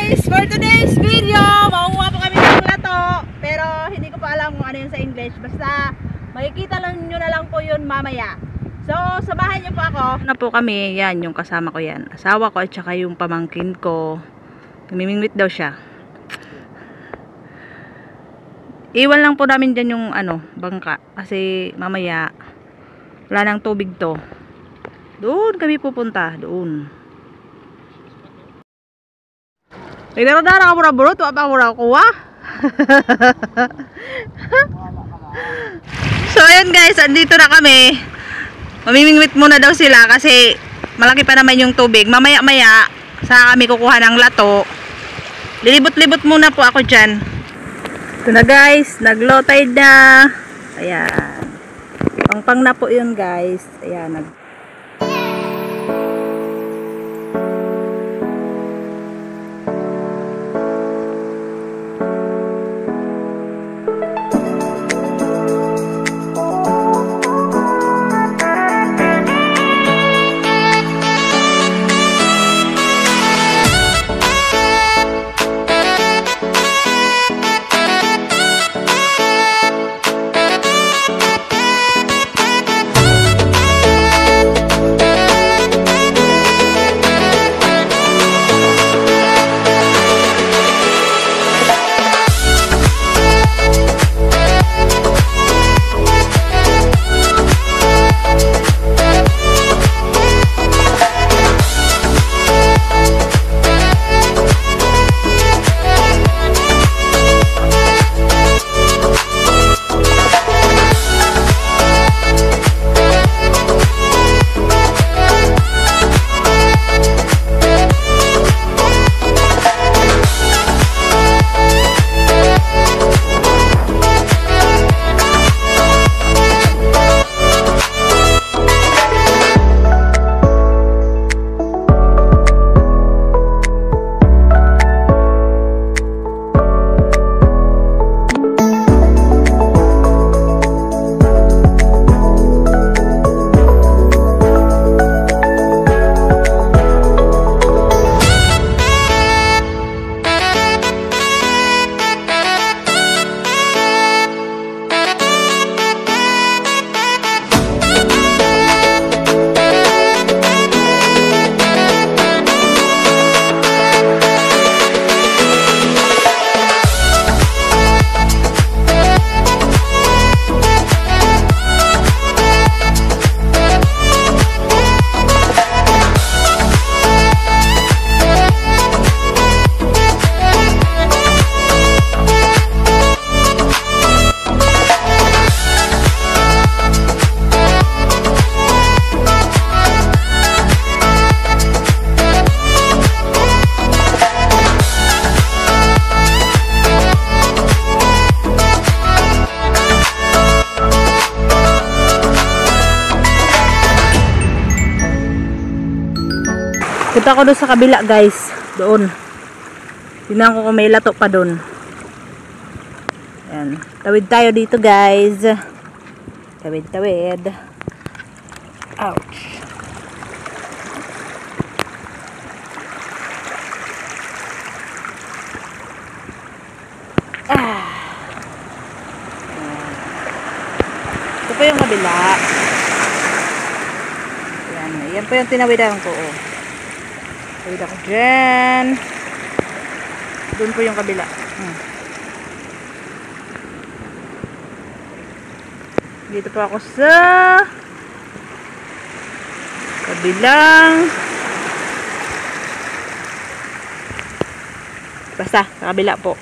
guys! For today's video, makukuha po kami ng lato. Pero hindi ko pa alam kung ano yun sa English. Basta makikita lang nyo na lang po yun mamaya. So, samahan nyo po ako. Na po kami, yan, yung kasama ko yan. Asawa ko at saka yung pamangkin ko. Namimingwit daw siya. Iwan lang po namin dyan yung bangka. Kasi mamaya, wala nang tubig to. Doon kami pupunta. Doon. May dara-dara ka muna bro. Tuwa pa muna kuha. So ayun guys, andito na kami. Mamimingwit muna daw sila kasi malaki pa naman yung tubig. Mamaya-maya sa kami kukuha ng lato. Lilibot-libot muna po ako dyan. Ito na guys, nag-low tide na. Ayan. Pang-pang na po yun guys. Ayan, punta ko doon sa kabila guys. Doon. Tingnan ko kung may lato pa doon. Ayan. Tawid tayo dito guys. Tawid. Ouch. Ito po yung kabila. Yan po yung tinawidan ko. Tawid ako dyan. Doon po yung kabila. Dito po ako sa kabilang. Basta, sa kabila po.